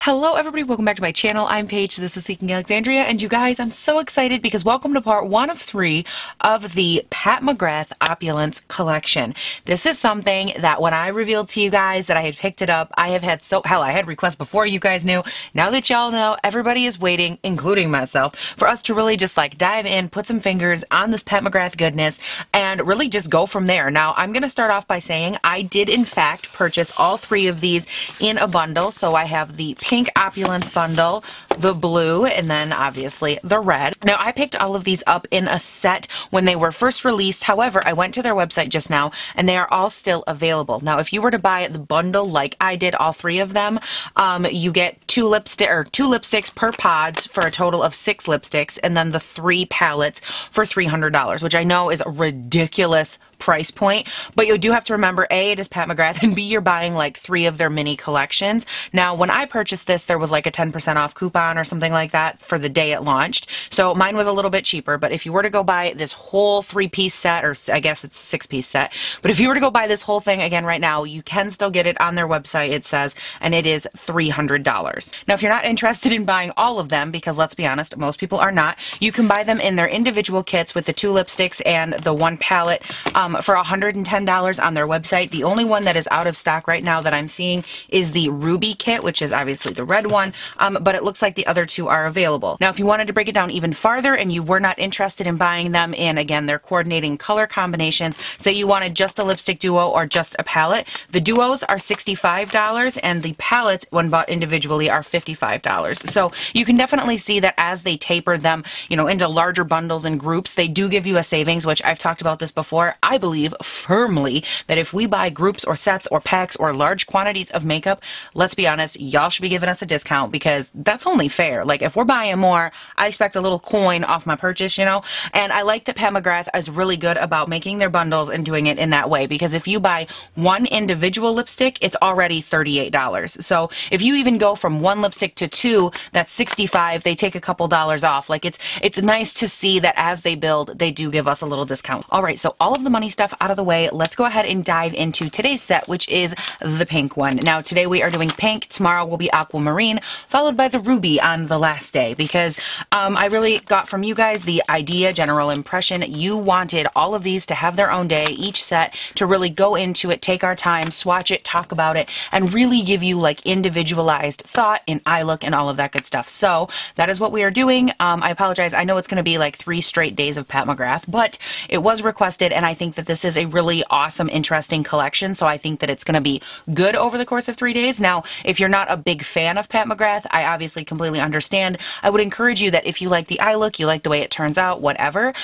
Hello everybody, welcome back to my channel. I'm Paige, this is Seeking Alexandria, and you guys, I'm so excited because welcome to part 1 of 3 of the Pat McGrath Opulence collection. This is something that when I revealed to you guys that I had picked it up, I have had I had requests before you guys knew. Now that y'all know, everybody is waiting, including myself, for us to really just like dive in, put some fingers on this Pat McGrath goodness, and really just go from there. Now, I'm going to start off by saying I did in fact purchase all 3 of these in a bundle, so I have the pink Opulence bundle, the blue, and then obviously the red. Now, I picked all of these up in a set when they were first released. However, I went to their website just now and they are all still available. Now, if you were to buy the bundle like I did, all 3 of them, you get 2 lipsticks per pods for a total of 6 lipsticks, and then the 3 palettes for $300, which I know is a ridiculous price point, but you do have to remember, A, it is Pat McGrath, and B, you're buying like 3 of their mini collections. Now, when I purchased this, there was like a 10% off coupon or something like that for the day it launched, so mine was a little bit cheaper. But if you were to go buy this whole 3-piece set, or I guess it's a 6-piece set, but if you were to go buy this whole thing again right now, you can still get it on their website, it says, and it is $300. Now, if you're not interested in buying all of them, because let's be honest, most people are not, you can buy them in their individual kits with the 2 lipsticks and the 1 palette for $110 on their website. The only one that is out of stock right now that I'm seeing is the Ruby kit, which is obviously the red one, but it looks like the other 2 are available. Now, if you wanted to break it down even farther and you were not interested in buying them in, again, their coordinating color combinations, say you wanted just a lipstick duo or just a palette, the duos are $65 and the palettes, when bought individually, are $55. So you can definitely see that as they taper them, you know, into larger bundles and groups, they do give you a savings, which I've talked about this before. I believe firmly that if we buy groups or sets or packs or large quantities of makeup, let's be honest, y'all should be giving us a discount, because that's only fair. Like, if we're buying more, I expect a little coin off my purchase, you know? And I like that Pat McGrath is really good about making their bundles and doing it in that way, because if you buy 1 individual lipstick, it's already $38. So if you even go from 1 lipstick to 2, that's $65. They take a couple dollars off. Like, it's nice to see that as they build, they do give us a little discount. All right, so all of the money stuff out of the way, let's go ahead and dive into today's set, which is the pink one. Now, today we are doing pink, tomorrow will be aquamarine, followed by the ruby on the last day, because I really got from you guys the idea, general impression, you wanted all of these to have their own day, each set, to really go into it, take our time, swatch it, talk about it, and really give you like individualized thought and eye look and all of that good stuff. So that is what we are doing. I apologize, I know it's going to be like 3 straight days of Pat McGrath, but it was requested, and I think that this is a really awesome, interesting collection, so I think that it's going to be good over the course of 3 days. Now, if you're not a big fan of Pat McGrath, I obviously completely understand. I would encourage you that if you like the eye look, you like the way it turns out, whatever,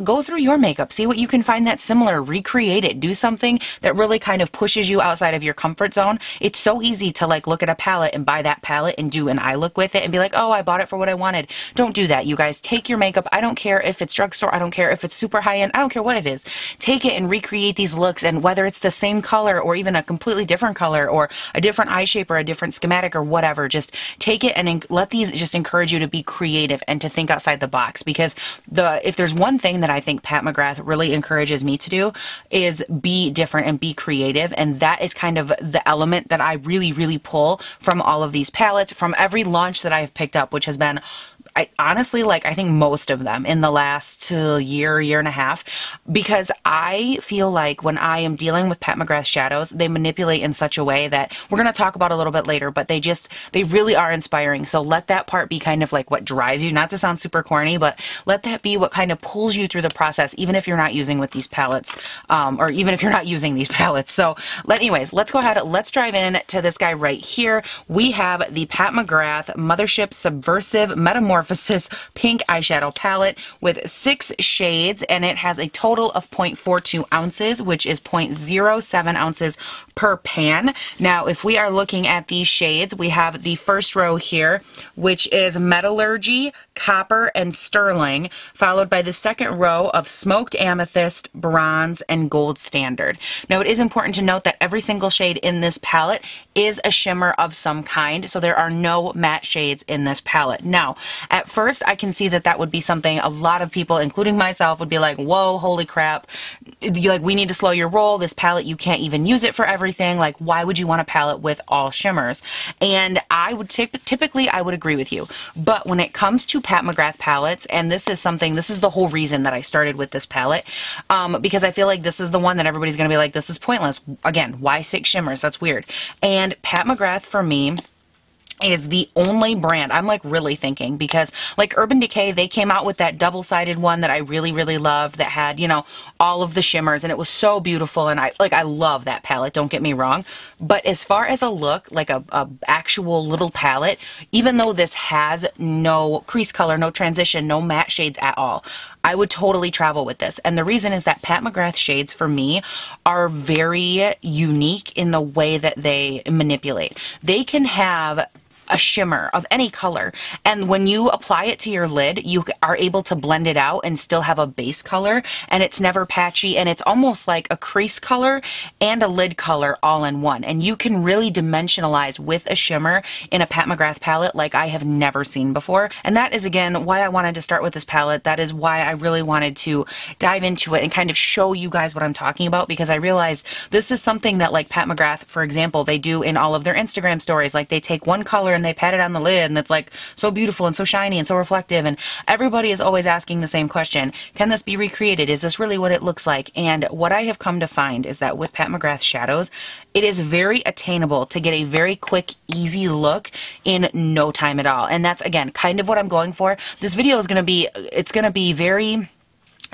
go through your makeup, see what you can find that's similar, recreate it, do something that really kind of pushes you outside of your comfort zone. It's so easy to like look at a palette and buy that palette and do an eye look with it and be like, oh, I bought it for what I wanted. Don't do that, you guys. Take your makeup. I don't care if it's drugstore, I don't care if it's super high-end, I don't care what it is. Take it and recreate these looks, and whether it's the same color or even a completely different color or a different eye shape or a different schematic or whatever, just take it and let these just encourage you to be creative and to think outside the box, because if there's one thing that I think Pat McGrath really encourages me to do is be different and be creative, and that is kind of the element that I really pull from all of these palettes, from every launch that I have picked up, which has been honestly, like, I think most of them in the last year and a half, because I feel like when I am dealing with Pat McGrath shadows, they manipulate in such a way that we're going to talk about a little bit later, but they really are inspiring. So let that part be kind of like what drives you, not to sound super corny, but let that be what kind of pulls you through the process, even if you're not using with these palettes, or even if you're not using these palettes. So anyways, let's go ahead, let's drive in to this guy right here. We have the Pat McGrath Mothership Subversive Metamorphosis pink eyeshadow palette with 6 shades, and it has a total of 0.42 ounces, which is 0.07 ounces per pan. Now, if we are looking at these shades, we have the first row here, which is Metallurgy, Copper, and Sterling, followed by the second row of Smoked Amethyst, Bronze, and Gold Standard. Now it is important to note that every single shade in this palette is a shimmer of some kind, so there are no matte shades in this palette. Now, at first I can see that that would be something a lot of people, including myself, would be like, whoa, holy crap, like, we need to slow your roll. This palette, you can't even use it for everything. Like, why would you want a palette with all shimmers? And I would typically I would agree with you. But when it comes to Pat McGrath palettes, and this is the whole reason that I started with this palette, because I feel like this is the one that everybody's going to be like, this is pointless. Again, why 6 shimmers? That's weird. And Pat McGrath, for me, is the only brand I'm like really thinking, because like Urban Decay, they came out with that double-sided one that I really, really loved, that had, you know, all of the shimmers, and it was so beautiful, and I love that palette, don't get me wrong. But as far as a look, like a actual little palette, even though this has no crease color, no transition, no matte shades at all, I would totally travel with this. And the reason is that Pat McGrath shades for me are very unique in the way that they manipulate. They can have a shimmer of any color, and when you apply it to your lid, you are able to blend it out and still have a base color, and it's never patchy, and it's almost like a crease color and a lid color all in one. And you can really dimensionalize with a shimmer in a Pat McGrath palette like I have never seen before. And that is, again, why I wanted to start with this palette. That is why I really wanted to dive into it and kind of show you guys what I'm talking about, because I realized this is something that, like Pat McGrath, for example, they do in all of their Instagram stories. Like, they take one color and they pat it on the lid, and it's like so beautiful and so shiny and so reflective, and everybody is always asking the same question: can this be recreated? Is this really what it looks like? And what I have come to find is that with Pat McGrath shadows, it is very attainable to get a very quick, easy look in no time at all. And that's, again, kind of what I'm going for. This video is going to be very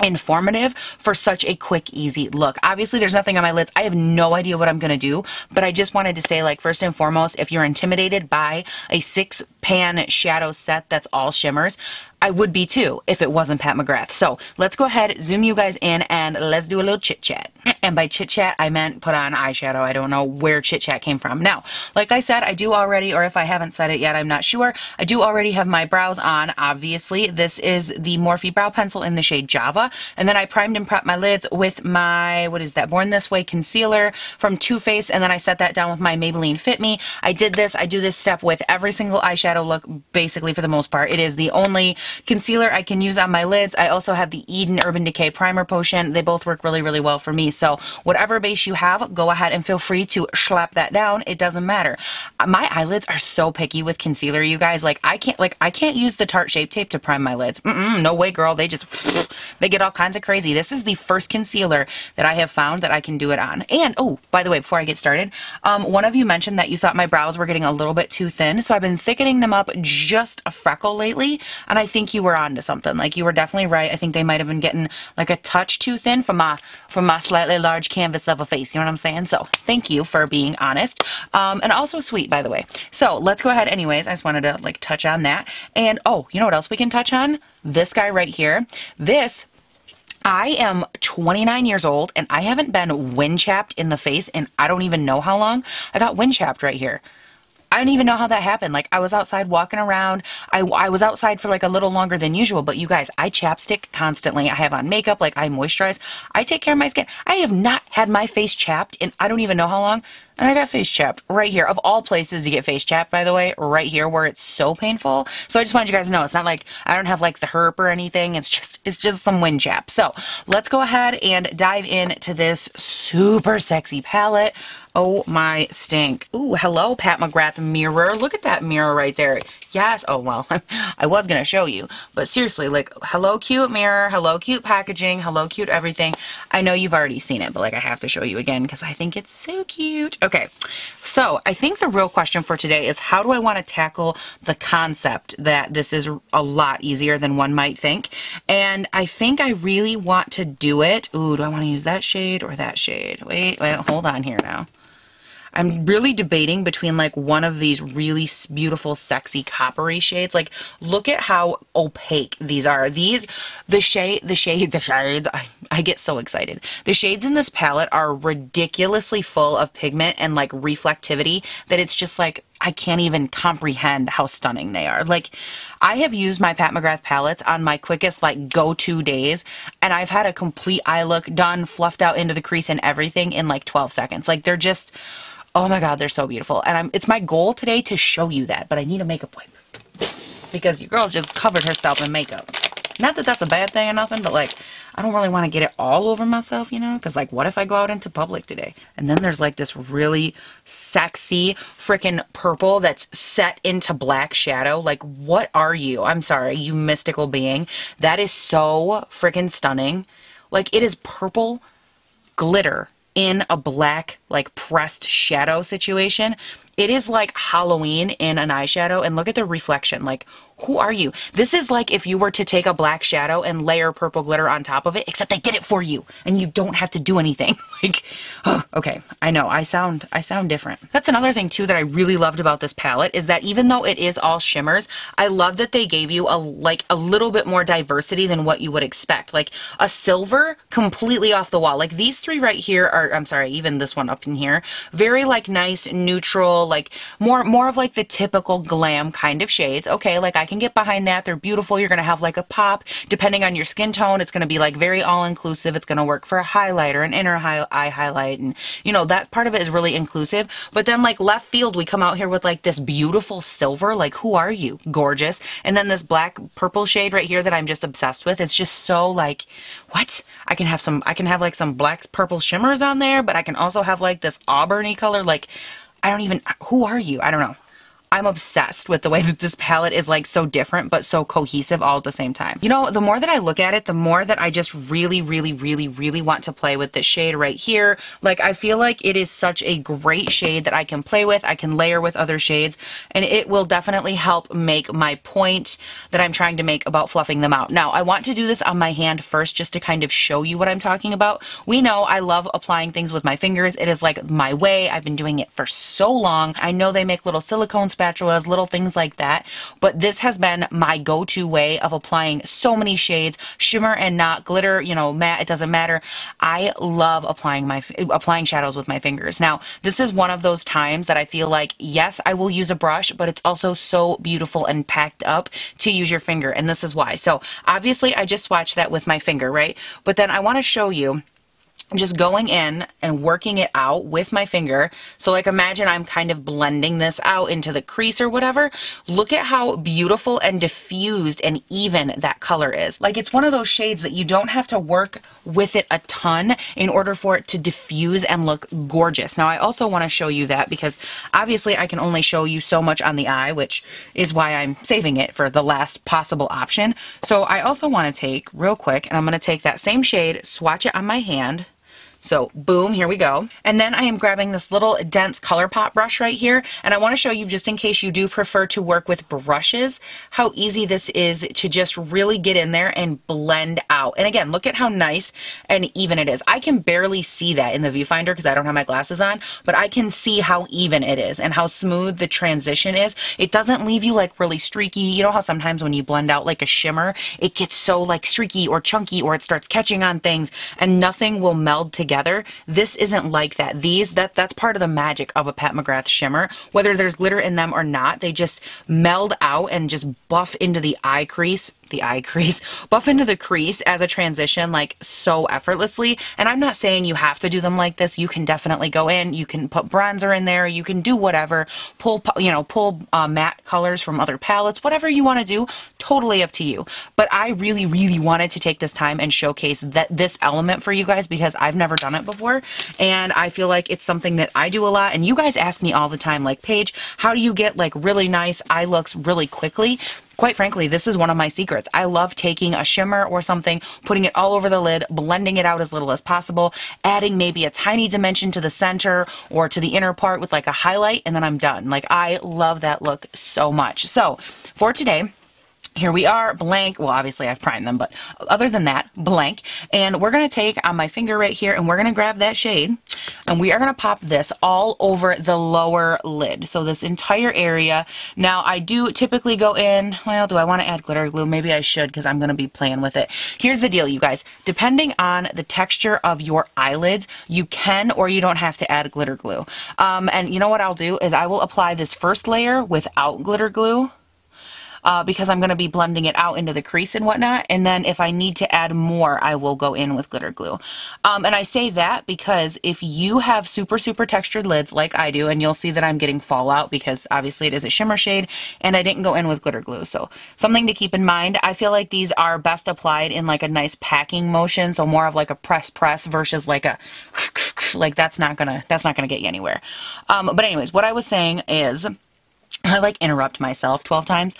informative for such a quick, easy look. Obviously, there's nothing on my lids. I have no idea what I'm going to do, but I just wanted to say, like, first and foremost, if you're intimidated by a 6-pan shadow set that's all shimmers, I would be too if it wasn't Pat McGrath. So let's go ahead, zoom you guys in, and let's do a little chit chat. And by chit chat, I meant put on eyeshadow. I don't know where chit chat came from. Now, like I said, I do already, or if I haven't said it yet, I'm not sure, I do already have my brows on, obviously. This is the Morphe brow pencil in the shade Java. And then I primed and prepped my lids with my, what is that, Born This Way concealer from Too Faced, and then I set that down with my Maybelline Fit Me. I do this step with every single eyeshadow look, basically, for the most part. It is the only concealer I can use on my lids. I also have the Eden Urban Decay Primer Potion. They both work really, really well for me. So whatever base you have, go ahead and feel free to slap that down. It doesn't matter. My eyelids are so picky with concealer, you guys. Like, I can't use the Tarte Shape Tape to prime my lids. No way, girl. They get all kinds of crazy. This is the first concealer that I have found that I can do it on. And, oh, by the way, before I get started, one of you mentioned that you thought my brows were getting a little bit too thin. So I've been thickening them up just a freckle lately, and I think you were onto something. Like, you were definitely right. I think they might have been getting like a touch too thin for my slightly large canvas of a face. You know what I'm saying? So thank you for being honest, and also sweet, by the way. So let's go ahead anyways. I just wanted to like touch on that. And oh, you know what else we can touch on? This guy right here. I am 29 years old and I haven't been wind chapped in the face in I don't even know how long. I got wind chapped right here. I don't even know how that happened. Like, I was outside walking around. I was outside for like a little longer than usual, but you guys, I chapstick constantly. I have on makeup, like I moisturize. I take care of my skin. I have not had my face chapped in I don't even know how long. And I got face chapped right here. Of all places to get face chapped, by the way, right here where it's so painful. So I just wanted you guys to know, it's not like I don't have like the herp or anything. It's just some wind chap. So let's go ahead and dive into this super sexy palette. Oh my stink. Ooh, hello, Pat McGrath mirror. Look at that mirror right there. Yes. Oh, well, I was going to show you. But seriously, like, hello, cute mirror. Hello, cute packaging. Hello, cute everything. I know you've already seen it, but like I have to show you again because I think it's so cute. Okay, so I think the real question for today is how do I want to tackle the concept that this is a lot easier than one might think? And I think I really want to do it. Ooh, do I want to use that shade or that shade? Wait, hold on here now. I'm really debating between like one of these really beautiful, sexy coppery shades. Like, look at how opaque these are. The shades, I get so excited. The shades in this palette are ridiculously full of pigment and like reflectivity that it's just like, I can't even comprehend how stunning they are. Like, I have used my Pat McGrath palettes on my quickest, like, go-to days, and I've had a complete eye look done, fluffed out into the crease and everything in like 12 seconds. Like, they're just, oh my God, they're so beautiful. And it's my goal today to show you that, but I need a makeup wipe because your girl just covered herself in makeup. Not that that's a bad thing or nothing, but like, I don't really want to get it all over myself, you know? Because like, what if I go out into public today? And then there's like this really sexy freaking purple that's set into black shadow. Like, what are you? I'm sorry, you mystical being. That is so freaking stunning. Like, it is purple glitter in a black, like, pressed shadow situation. It is like Halloween in an eyeshadow, and look at the reflection. Like, who are you? This is like if you were to take a black shadow and layer purple glitter on top of it, except they did it for you and you don't have to do anything. Like, oh, okay, I know I sound different. That's another thing too that I really loved about this palette, is that even though it is all shimmers, I love that they gave you a little bit more diversity than what you would expect. Like a silver completely off the wall. Like these three right here are, I'm sorry, even this one up in here, very like nice neutral, like more of like the typical glam kind of shades. Okay, like I can get behind that. They're beautiful. You're going to have like a pop depending on your skin tone. It's going to be like very all-inclusive. It's going to work for a highlighter, an inner eye highlight, and you know, that part of it is really inclusive. But then like left field, we come out here with like this beautiful silver. Like, who are you? Gorgeous. And then this black purple shade right here that I'm just obsessed with. It's just so like, what? I can have like some black purple shimmers on there, but I can also have like this auburny color. Like, who are you? I don't know. I'm obsessed with the way that this palette is like so different but so cohesive all at the same time. You know, the more that I look at it, the more that I just really want to play with this shade right here. Like, I feel like it is such a great shade that I can play with. I can layer with other shades, and it will definitely help make my point that I'm trying to make about fluffing them out. Now, I want to do this on my hand first just to kind of show you what I'm talking about. We know I love applying things with my fingers. It is like my way. I've been doing it for so long. I know they make little silicone spatulas, little things like that, but this has been my go-to way of applying so many shades, shimmer and not, glitter, you know, matte, it doesn't matter. I love applying shadows with my fingers. Now, this is one of those times that I feel like, yes, I will use a brush, but it's also so beautiful and packed up to use your finger, and this is why. So obviously I just swatched that with my finger, right? But then I want to show you just going in and working it out with my finger. So like, imagine I'm kind of blending this out into the crease or whatever. Look at how beautiful and diffused and even that color is. Like, it's one of those shades that you don't have to work with it a ton in order for it to diffuse and look gorgeous. Now, I also want to show you that because obviously I can only show you so much on the eye, which is why I'm saving it for the last possible option. So I also want to take real quick, and I'm going to take that same shade, swatch it on my hand. So boom, here we go. And then I am grabbing this little dense ColourPop brush right here, and I want to show you, just in case you do prefer to work with brushes, how easy this is to just really get in there and blend out. And again, look at how nice and even it is. I can barely see that in the viewfinder because I don't have my glasses on, but I can see how even it is and how smooth the transition is. It doesn't leave you like really streaky. You know how sometimes when you blend out like a shimmer, it gets so like streaky or chunky, or it starts catching on things and nothing will meld together. This isn't like that. That's part of the magic of a Pat McGrath shimmer. Whether there's glitter in them or not, they just meld out and just buff into the eye crease. Buff into the crease as a transition, like so effortlessly. And I'm not saying you have to do them like this. You can definitely go in, you can put bronzer in there, you can do whatever, pull matte colors from other palettes, whatever you want to do, totally up to you. But I really wanted to take this time and showcase this element for you guys because I've never done it before, and I feel like it's something that I do a lot. And you guys ask me all the time, like, Paige, how do you get like really nice eye looks really quickly? Quite frankly, this is one of my secrets. I love taking a shimmer or something, putting it all over the lid, blending it out as little as possible, adding maybe a tiny dimension to the center or to the inner part with like a highlight, and then I'm done. Like, I love that look so much. So for today, Here we are, blank. Well, obviously I've primed them, but other than that, blank. And we're going to take on my finger right here, and we're going to grab that shade, and we are going to pop this all over the lower lid. So this entire area. Now, I do typically go in, well, do I want to add glitter glue? Maybe I should, because I'm going to be playing with it. Here's the deal, you guys. Depending on the texture of your eyelids, you can or you don't have to add glitter glue. And you know what I'll do is I will apply this first layer without glitter glue. Because I'm going to be blending it out into the crease and whatnot, and then if I need to add more, I will go in with glitter glue. And I say that because if you have super textured lids like I do, and you'll see that I'm getting fallout because obviously it is a shimmer shade, and I didn't go in with glitter glue. So something to keep in mind. I feel like these are best applied in like a nice packing motion, so more of like a press versus like a like that's not gonna get you anywhere. But anyways, what I was saying is, I like interrupt myself 12 times.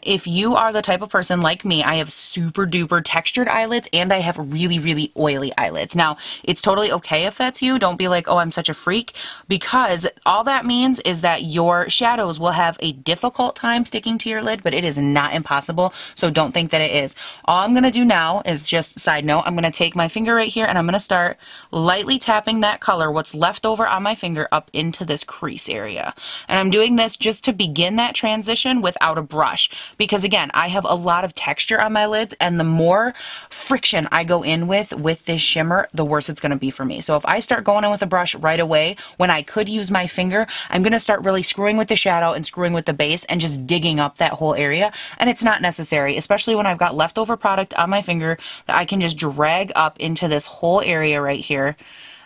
If you are the type of person like me, I have super duper textured eyelids and I have really oily eyelids. Now, it's totally okay if that's you. Don't be like, oh, I'm such a freak, because all that means is that your shadows will have a difficult time sticking to your lid, but it is not impossible. So don't think that it is. All I'm going to do now is just, side note, I'm going to take my finger right here and I'm going to start lightly tapping that color, what's left over on my finger, up into this crease area. And I'm doing this just to begin that transition without a brush, because again, I have a lot of texture on my lids, and the more friction I go in with this shimmer, the worse it's going to be for me. So if I start going in with a brush right away when I could use my finger, I'm going to start really screwing with the shadow and screwing with the base and just digging up that whole area, and it's not necessary, especially when I've got leftover product on my finger that I can just drag up into this whole area right here.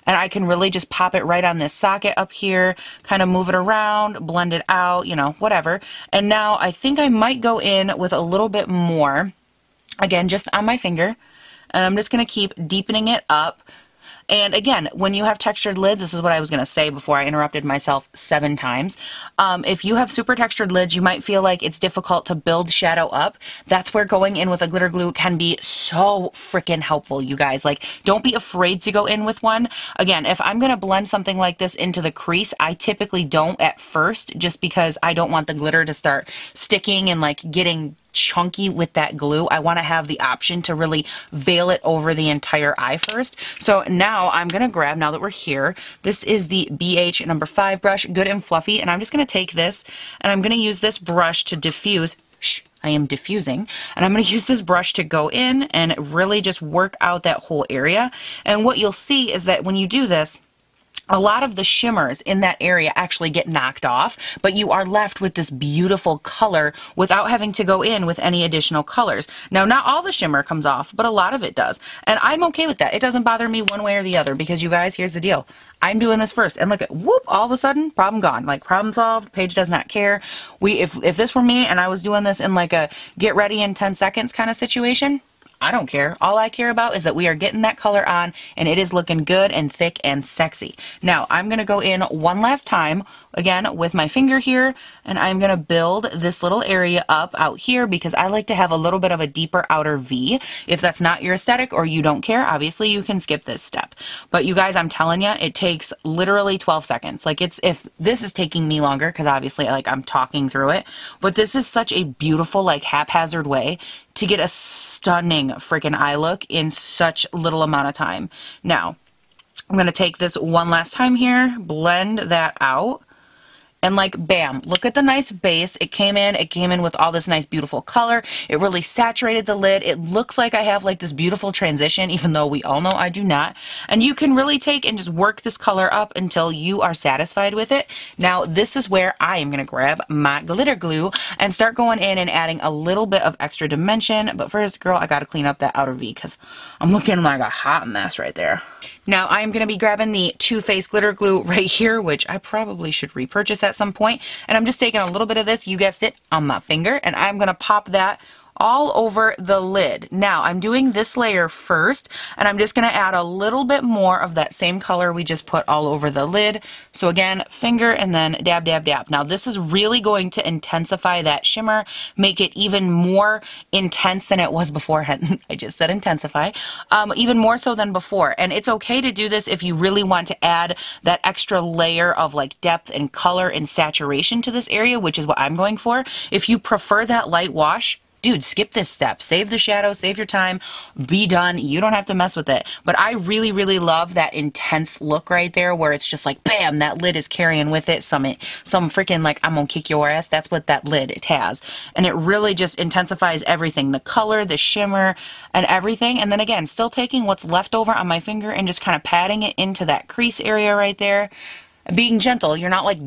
And I can really just pop it right on this socket up here, kind of move it around, blend it out, you know, whatever. And now I think I might go in with a little bit more, again, just on my finger. And I'm just going to keep deepening it up. And again, when you have textured lids, this is what I was going to say before I interrupted myself 7 times. If you have super textured lids, you might feel like it's difficult to build shadow up. That's where going in with a glitter glue can be so freaking helpful, you guys. Like, don't be afraid to go in with one. Again, if I'm going to blend something like this into the crease, I typically don't at first, just because I don't want the glitter to start sticking and like getting chunky with that glue. I want to have the option to really veil it over the entire eye first. So now I'm going to grab, now that we're here, this is the BH number 5 brush, good and fluffy, and I'm just going to take this and I'm going to use this brush to diffuse. Shh, I am diffusing, and I'm going to use this brush to go in and really just work out that whole area. And what you'll see is that when you do this, a lot of the shimmers in that area actually get knocked off, but you are left with this beautiful color without having to go in with any additional colors. Now, not all the shimmer comes off, but a lot of it does. And I'm okay with that. It doesn't bother me one way or the other, because you guys, here's the deal. I'm doing this first, and look at, whoop, all of a sudden, problem gone. Like, problem solved, Paige does not care. If this were me and I was doing this in like a get ready in 10 seconds kind of situation, I don't care. All I care about is that we are getting that color on and it is looking good and thick and sexy. Now, I'm going to go in one last time, again, with my finger here, and I'm going to build this little area up out here because I like to have a little bit of a deeper outer V. If that's not your aesthetic or you don't care, obviously you can skip this step. But you guys, I'm telling you, it takes literally 12 seconds. Like, if this is taking me longer, because obviously like I'm talking through it, but this is such a beautiful, like, haphazard way to get a stunning freaking eye look in such little amount of time. Now, I'm going to take this one last time here, blend that out, and like, bam, look at the nice base. It came in with all this nice beautiful color. It really saturated the lid. It looks like I have like this beautiful transition, even though we all know I do not. And you can really take and just work this color up until you are satisfied with it. Now, this is where I am going to grab my glitter glue and start going in and adding a little bit of extra dimension. But first, girl, I got to clean up that outer V because I'm looking like a hot mess right there. Now, I'm going to be grabbing the Too Faced glitter glue right here, which I probably should repurchase at some point. And I'm just taking a little bit of this, you guessed it, on my finger, and I'm going to pop that all over the lid. Now, I'm doing this layer first, and I'm just going to add a little bit more of that same color we just put all over the lid. So again, finger and then dab, dab, dab. Now, this is really going to intensify that shimmer, make it even more intense than it was before. I just said intensify. Even more so than before. And it's okay to do this if you really want to add that extra layer of like depth and color and saturation to this area, which is what I'm going for. If you prefer that light wash, dude, skip this step. Save the shadow, save your time, be done. You don't have to mess with it. But I really, really love that intense look right there where it's just like, bam, that lid is carrying with it some freaking like, I'm gonna kick your ass. That's what that lid it has. And it really just intensifies everything. The color, the shimmer, and everything. And then again, still taking what's left over on my finger and just kind of patting it into that crease area right there. Being gentle, you're not like,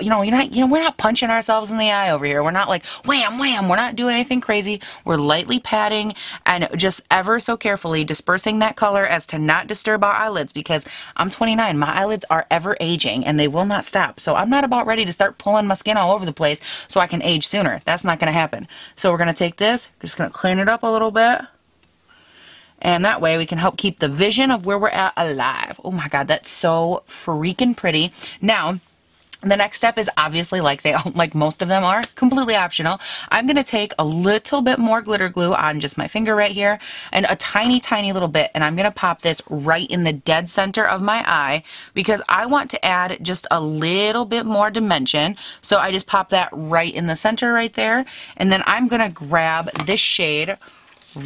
we're not punching ourselves in the eye over here. We're not like wham, wham. We're not doing anything crazy. We're lightly patting and just ever so carefully dispersing that color as to not disturb our eyelids, because I'm 29. My eyelids are ever aging and they will not stop. So I'm not about ready to start pulling my skin all over the place so I can age sooner. That's not going to happen. So we're going to take this, just going to clean it up a little bit. And that way we can help keep the vision of where we're at alive. Oh my God, that's so freaking pretty. Now, the next step is obviously, like most of them are, completely optional. I'm going to take a little bit more glitter glue on just my finger right here and a tiny, tiny little bit. And I'm going to pop this right in the dead center of my eye because I want to add just a little bit more dimension. So I just pop that right in the center right there. And then I'm going to grab this shade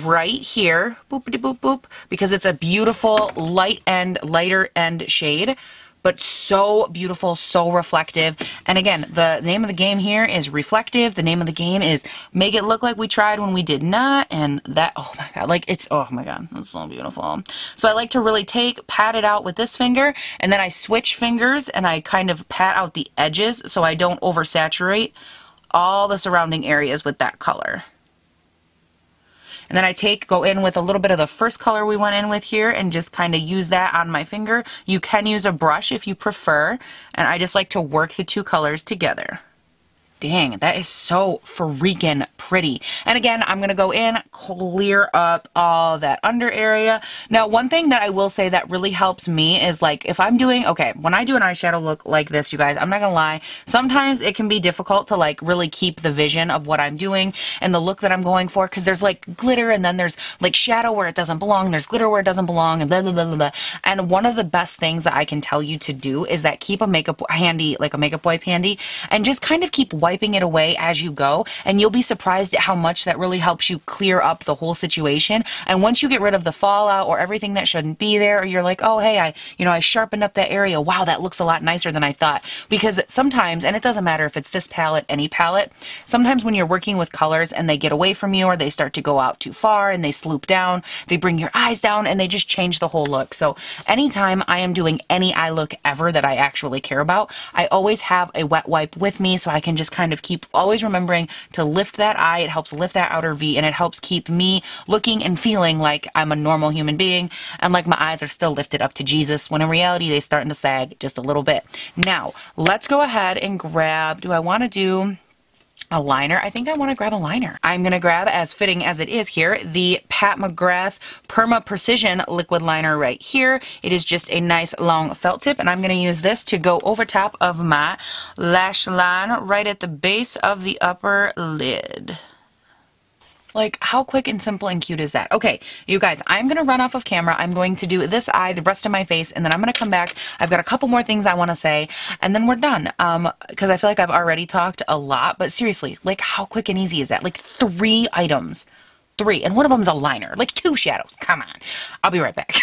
right here, boopity boop boop, because it's a beautiful lighter end shade, but so beautiful, so reflective. And again, the name of the game here is reflective. The name of the game is make it look like we tried when we did not. And that, oh my God, like it's, oh my God, it's so beautiful. So I like to really pat it out with this finger, and then I switch fingers and I kind of pat out the edges so I don't oversaturate all the surrounding areas with that color. And then I go in with a little bit of the first color we went in with here and just kind of use that on my finger. You can use a brush if you prefer, and I just like to work the two colors together. Dang, that is so freaking pretty. And again, I'm going to go in, clear up all that under area. Now, one thing that I will say that really helps me is like if I'm doing, okay, when I do an eyeshadow look like this, you guys, I'm not going to lie, sometimes it can be difficult to like really keep the vision of what I'm doing and the look that I'm going for, because there's like glitter and then there's like shadow where it doesn't belong, there's glitter where it doesn't belong, and blah, blah, blah, blah, blah. And one of the best things that I can tell you to do is that keep a makeup handy, like a makeup wipe handy, and just kind of keep wiping it away as you go, and you'll be surprised at how much that really helps you clear up the whole situation. And once you get rid of the fallout or everything that shouldn't be there, or you're like, oh hey, I sharpened up that area, wow, that looks a lot nicer than I thought. Because sometimes, and it doesn't matter if it's this palette, any palette, sometimes when you're working with colors and they get away from you or they start to go out too far and they sloop down, they bring your eyes down and they just change the whole look. So anytime I am doing any eye look ever that I actually care about, I always have a wet wipe with me so I can just kind of keep always remembering to lift that eye. It helps lift that outer V, and it helps keep me looking and feeling like I'm a normal human being and like my eyes are still lifted up to Jesus, when in reality they're starting to sag just a little bit. Now let's go ahead and grab, do I want to do a liner? I think I want to grab a liner. I'm going to grab, as fitting as it is here, the Pat McGrath Perma Precision liquid liner right here. It is just a nice long felt tip, and I'm going to use this to go over top of my lash line right at the base of the upper lid. Like, how quick and simple and cute is that? Okay, you guys, I'm going to run off of camera. I'm going to do this eye, the rest of my face, and then I'm going to come back. I've got a couple more things I want to say, and then we're done. Because I feel like I've already talked a lot, but seriously, like, how quick and easy is that? Like, 3 items. 3, and one of them's a liner. Like 2 shadows. Come on. I'll be right back.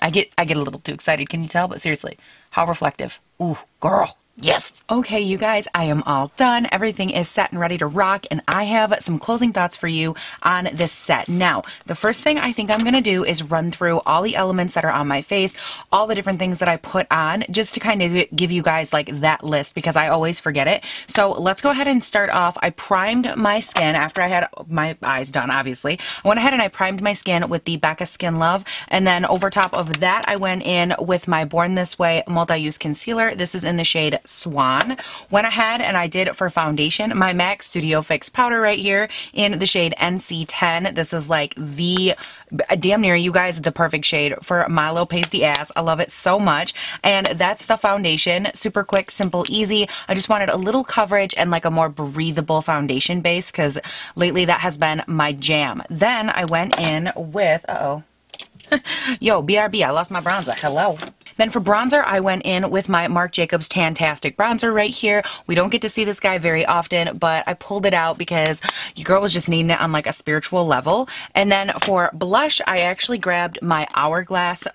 I get a little too excited, can you tell? But seriously, how reflective. Ooh, girl. Yes. Okay, you guys, I am all done. Everything is set and ready to rock, and I have some closing thoughts for you on this set. Now, the first thing I think I'm going to do is run through all the elements that are on my face, all the different things that I put on, just to kind of give you guys like that list, because I always forget it. So let's go ahead and start off. I primed my skin after I had my eyes done, obviously. I went ahead and I primed my skin with the Becca Skin Love, and then over top of that, I went in with my Born This Way multi-use concealer. This is in the shade Swan. Went ahead and I did for foundation my MAC Studio Fix powder right here in the shade NC10. This is like the damn near, you guys, the perfect shade for my little pasty ass. I love it so much. And that's the foundation. Super quick, simple, easy. I just wanted a little coverage and like a more breathable foundation base, because lately that has been my jam. Then I went in with, yo, BRB, I lost my bronzer. Hello. Then for bronzer, I went in with my Marc Jacobs Tan-Tastic bronzer right here. We don't get to see this guy very often, but I pulled it out because your girl was just needing it on like a spiritual level. And then for blush, I actually grabbed my Hourglass,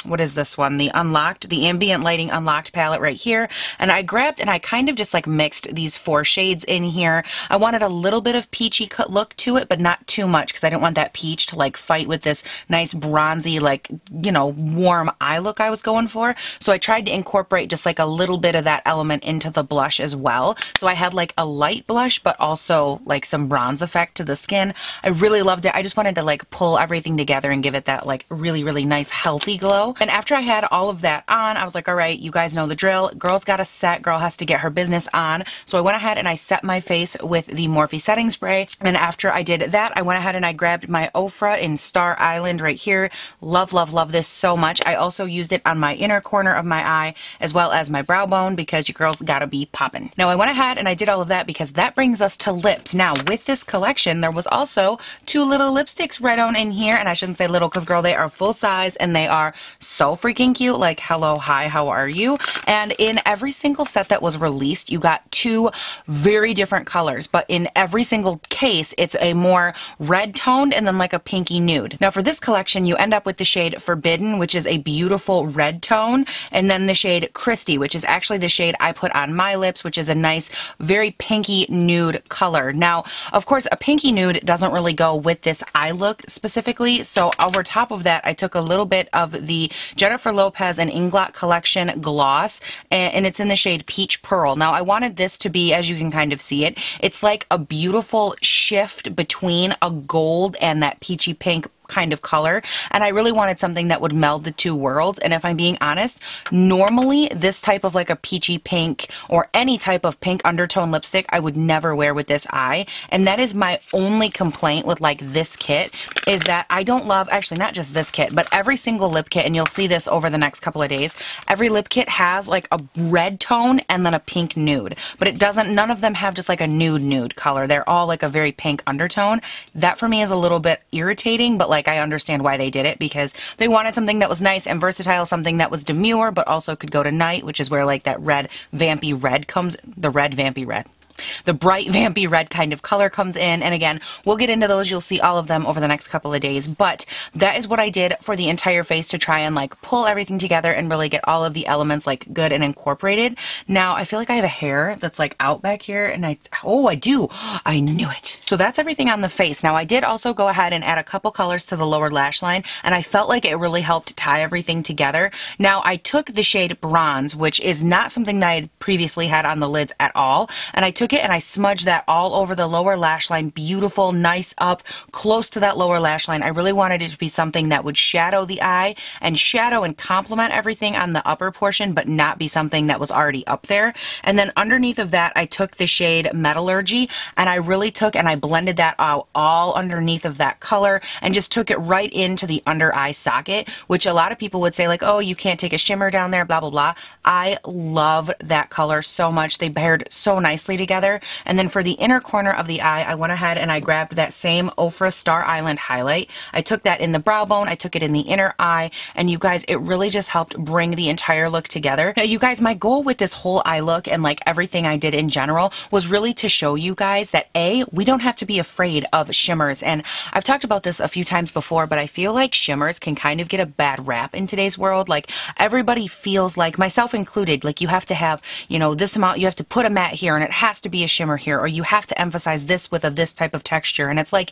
what is this one? The Ambient Lighting Unlocked palette right here. And I grabbed and I kind of just like mixed these 4 shades in here. I wanted a little bit of peachy cut look to it, but not too much because I didn't want that peach to like fight with this nice bronzy, like, you know, warm eye look I was going for. So I tried to incorporate just like a little bit of that element into the blush as well. So I had like a light blush, but also like some bronze effect to the skin. I really loved it. I just wanted to like pull everything together and give it that like really, really nice healthy glow. And after I had all of that on, I was like, all right, you guys know the drill. Girl's got a set. Girl has to get her business on. So I went ahead and I set my face with the Morphe setting spray. And after I did that, I went ahead and I grabbed my Ofra in Star Island right here. Love, love, love this so much. I also used it on my inner corner of my eye as well as my brow bone because your girl's gotta be popping. Now I went ahead and I did all of that because that brings us to lips. Now with this collection, there was also 2 little lipsticks right on in here, and I shouldn't say little because girl, they are full size and they are so freaking cute. Like, hello, hi, how are you? And in every single set that was released, you got 2 very different colors, but in every single case, it's a more red toned and then like a pinky nude. Now for this collection, you end up with the shade Forbidden, which is a beautiful red tone, and then the shade Christy, which is actually the shade I put on my lips, which is a nice, very pinky nude color. Now, of course, a pinky nude doesn't really go with this eye look specifically, so over top of that, I took a little bit of the Jennifer Lopez and Inglot collection gloss, and it's in the shade Peach Pearl. Now, I wanted this to be, as you can kind of see it, it's like a beautiful shift between a gold and that peachy pink kind of color, and I really wanted something that would meld the 2 worlds. And if I'm being honest, normally this type of like a peachy pink or any type of pink undertone lipstick I would never wear with this eye, and that is my only complaint with like this kit, is that I don't love, actually not just this kit, but every single lip kit, and you'll see this over the next couple of days, every lip kit has like a red tone and then a pink nude, but it doesn't, none of them have just like a nude color. They're all like a very pink undertone. That for me is a little bit irritating, but like I understand why they did it, because they wanted something that was nice and versatile, something that was demure but also could go to night, which is where like that red vampy red comes, the red vampy red. The bright vampy red kind of color comes in, and again, we'll get into those. You'll see all of them over the next couple of days, but that is what I did for the entire face to try and like pull everything together and really get all of the elements like good and incorporated. Now, I feel like I have a hair that's like out back here, and I do. I knew it. So that's everything on the face. Now, I did also go ahead and add a couple colors to the lower lash line, and I felt like it really helped tie everything together. Now, I took the shade Bronze, which is not something that I had previously had on the lids at all, and I took it and I smudged that all over the lower lash line. Beautiful, nice up, close to that lower lash line. I really wanted it to be something that would shadow the eye and shadow and complement everything on the upper portion, but not be something that was already up there. And then underneath of that, I took the shade Metallurgy, and I really took and I blended that out all underneath of that color and just took it right into the under eye socket, which a lot of people would say like, oh, you can't take a shimmer down there, blah, blah, blah. I love that color so much. They paired so nicely together. And then for the inner corner of the eye, I went ahead and I grabbed that same Ofra Star Island highlight. I took that in the brow bone, I took it in the inner eye, and you guys, it really just helped bring the entire look together. Now, you guys, my goal with this whole eye look and like everything I did in general was really to show you guys that A, we don't have to be afraid of shimmers. And I've talked about this a few times before, but I feel like shimmers can kind of get a bad rap in today's world. Like everybody feels like, myself included, like you have to have, you know, this amount, you have to put a matte here and it has to be a shimmer here, or you have to emphasize this with this type of texture. And it's like,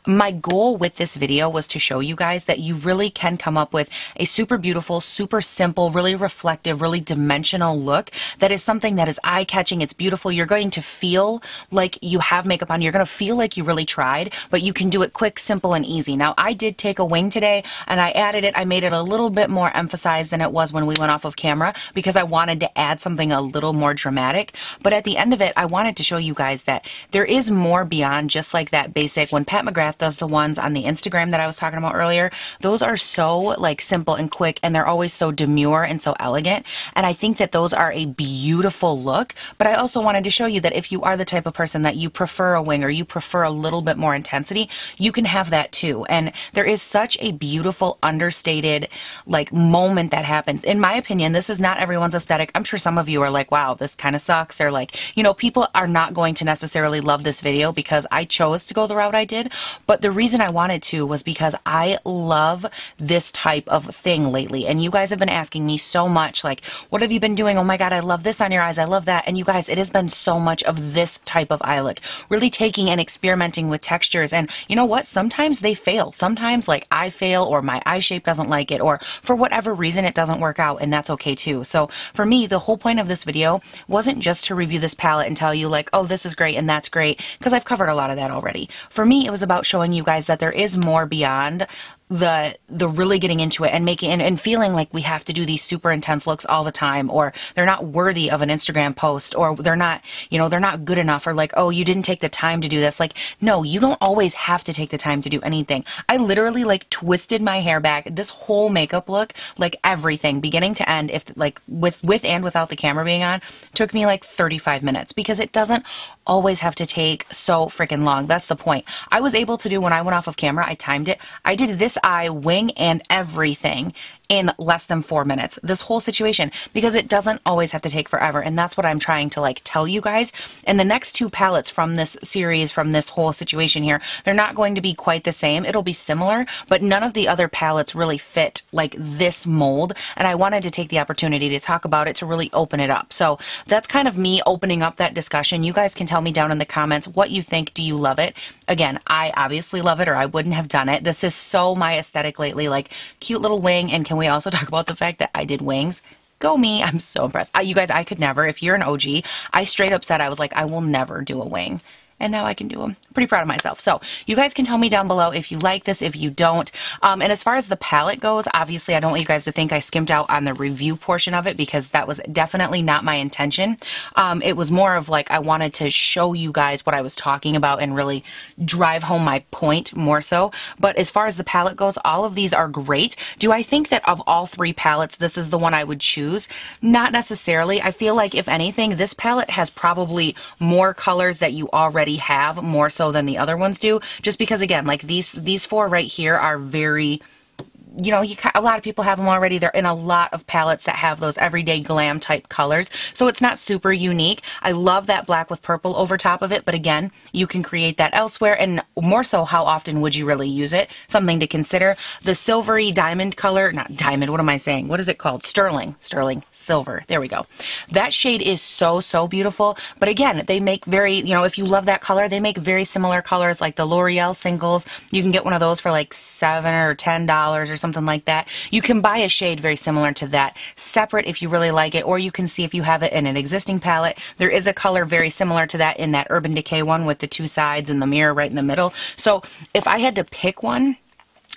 my goal with this video was to show you guys that you really can come up with a super beautiful, super simple, really reflective, really dimensional look that is something that is eye-catching, it's beautiful. You're going to feel like you have makeup on, you're going to feel like you really tried, but you can do it quick, simple, and easy. Now, I did take a wing today and I added it, I made it a little bit more emphasized than it was when we went off of camera because I wanted to add something a little more dramatic, but at the end of it, I wanted to show you guys that there is more beyond just like that basic. When Pat McGrath does the ones on the Instagram that I was talking about earlier, those are so like simple and quick, and they're always so demure and so elegant. And I think that those are a beautiful look. But I also wanted to show you that if you are the type of person that you prefer a wing or you prefer a little bit more intensity, you can have that too. And there is such a beautiful understated like moment that happens. In my opinion, this is not everyone's aesthetic. I'm sure some of you are like, wow, this kind of sucks, or like, you know, people are not going to necessarily love this video because I chose to go the route I did. But the reason I wanted to was because I love this type of thing lately. And you guys have been asking me so much, like, what have you been doing? Oh my God, I love this on your eyes. I love that. And you guys, it has been so much of this type of eye look, really taking and experimenting with textures. And you know what? Sometimes they fail. Sometimes like I fail, or my eye shape doesn't like it, or for whatever reason it doesn't work out, and that's okay too. So for me, the whole point of this video wasn't just to review this palette and tell you like, oh, this is great and that's great, because I've covered a lot of that already. For me, it was about showing you guys that there is more beyond the really getting into it and making and feeling like we have to do these super intense looks all the time, or they're not worthy of an Instagram post, or they're not, you know, they're not good enough, or like, oh, you didn't take the time to do this. Like, no, you don't always have to take the time to do anything. I literally like twisted my hair back, this whole makeup look, like everything beginning to end, if like with and without the camera being on, took me like 35 minutes, because it doesn't always have to take so freaking long. That's the point. I was able to do, when I went off of camera, I timed it. I did this eye, wing, and everything in less than 4 minutes, this whole situation, because it doesn't always have to take forever. And that's what I'm trying to like tell you guys. And the next two palettes from this series, from this whole situation here, they're not going to be quite the same. It'll be similar, but none of the other palettes really fit like this mold. And I wanted to take the opportunity to talk about it, to really open it up. So that's kind of me opening up that discussion. You guys can tell me down in the comments what you think. Do you love it? Again, I obviously love it, or I wouldn't have done it. This is so my aesthetic lately, like cute little wing. And can we also talk about the fact that I did wings? Go me. I'm so impressed. You guys, I could never. If you're an OG, I straight up said, I was like, I will never do a wing. And now I can do them. Pretty proud of myself. So you guys can tell me down below if you like this, if you don't. And as far as the palette goes, obviously I don't want you guys to think I skimped out on the review portion of it, because that was definitely not my intention. It was more of like, I wanted to show you guys what I was talking about and really drive home my point more so. But as far as the palette goes, all of these are great. Do I think that of all three palettes, this is the one I would choose? Not necessarily. I feel like if anything, this palette has probably more colors that you already have, more so than the other ones do, just because again, like these four right here are very, you know, a lot of people have them already. They're in a lot of palettes that have those everyday glam type colors. So it's not super unique. I love that black with purple over top of it. But again, you can create that elsewhere. And more so, how often would you really use it? Something to consider. The silvery diamond color, not diamond, what am I saying? What is it called? Sterling silver. There we go. That shade is so, so beautiful. But again, they make very, you know, if you love that color, they make very similar colors like the L'Oreal singles. You can get one of those for like $7 or $10 or something like that. You can buy a shade very similar to that separate if you really like it, or you can see if you have it in an existing palette. There is a color very similar to that in that Urban Decay one with the two sides and the mirror right in the middle. So if I had to pick one,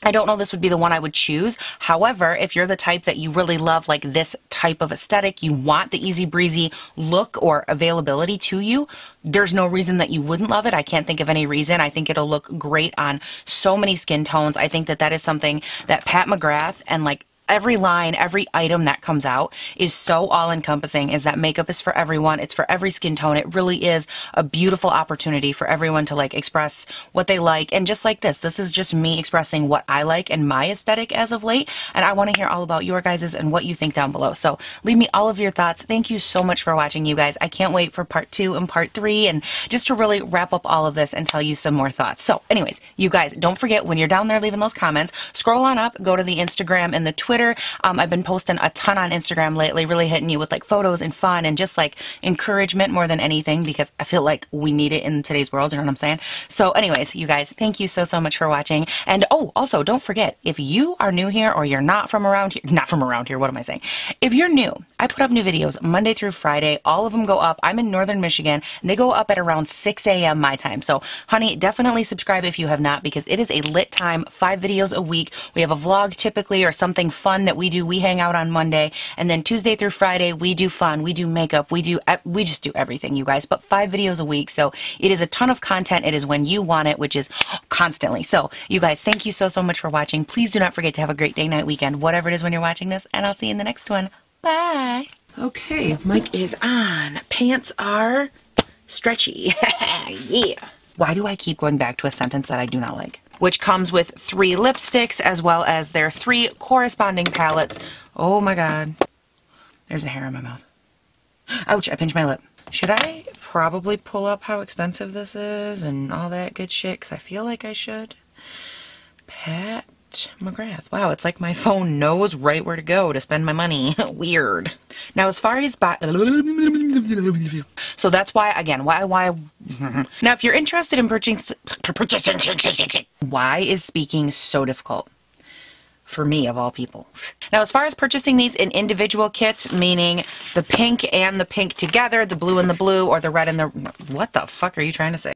I don't know this would be the one I would choose. However, if you're the type that you really love like this type of aesthetic, you want the easy breezy look or availability to you, there's no reason that you wouldn't love it. I can't think of any reason. I think it'll look great on so many skin tones. I think that that is something that Pat McGrath and like every line, every item that comes out is so all-encompassing, is that makeup is for everyone. It's for every skin tone. It really is a beautiful opportunity for everyone to like express what they like. And just like this is just me expressing what I like and my aesthetic as of late. And I want to hear all about your guys's and what you think down below. So leave me all of your thoughts. Thank you so much for watching, you guys. I can't wait for part 2 and part 3 and just to really wrap up all of this and tell you some more thoughts. So anyways, you guys, don't forget when you're down there leaving those comments, scroll on up, go to the Instagram and the Twitter. I've been posting a ton on Instagram lately, really hitting you with like photos and fun and just like encouragement more than anything, because I feel like we need it in today's world, you know what I'm saying? So anyways, you guys, thank you so, so much for watching. And oh, also don't forget, if you are new here or you're not from around here, what am I saying? If you're new, I put up new videos Monday through Friday. All of them go up. I'm in Northern Michigan and they go up at around 6 a.m. my time. So honey, definitely subscribe if you have not, because it is a lit time, 5 videos a week. We have a vlog typically or something fun fun that we do. We hang out on Monday, and then Tuesday through Friday, we do fun, we do makeup, we just do everything, you guys. But 5 videos a week, so it is a ton of content. It is when you want it, which is constantly. So, you guys, thank you so much for watching. Please do not forget to have a great day, night, weekend, whatever it is when you're watching this, and I'll see you in the next one. Bye. Okay, mic is on. Pants are stretchy. Yeah. Why do I keep going back to a sentence that I do not like? Which comes with 3 lipsticks as well as their 3 corresponding palettes. Oh my god. There's a hair in my mouth. Ouch, I pinched my lip. Should I probably pull up how expensive this is and all that good shit? Because I feel like I should. Pat McGrath. Wow, it's like my phone knows right where to go to spend my money. Weird. Now, as far as so that's why, again, why now, if you're interested in purchasing, why is speaking so difficult? For me, of all people. Now, as far as purchasing these in individual kits, meaning the pink and the pink together, the blue and the blue, or the red and the... What the fuck are you trying to say?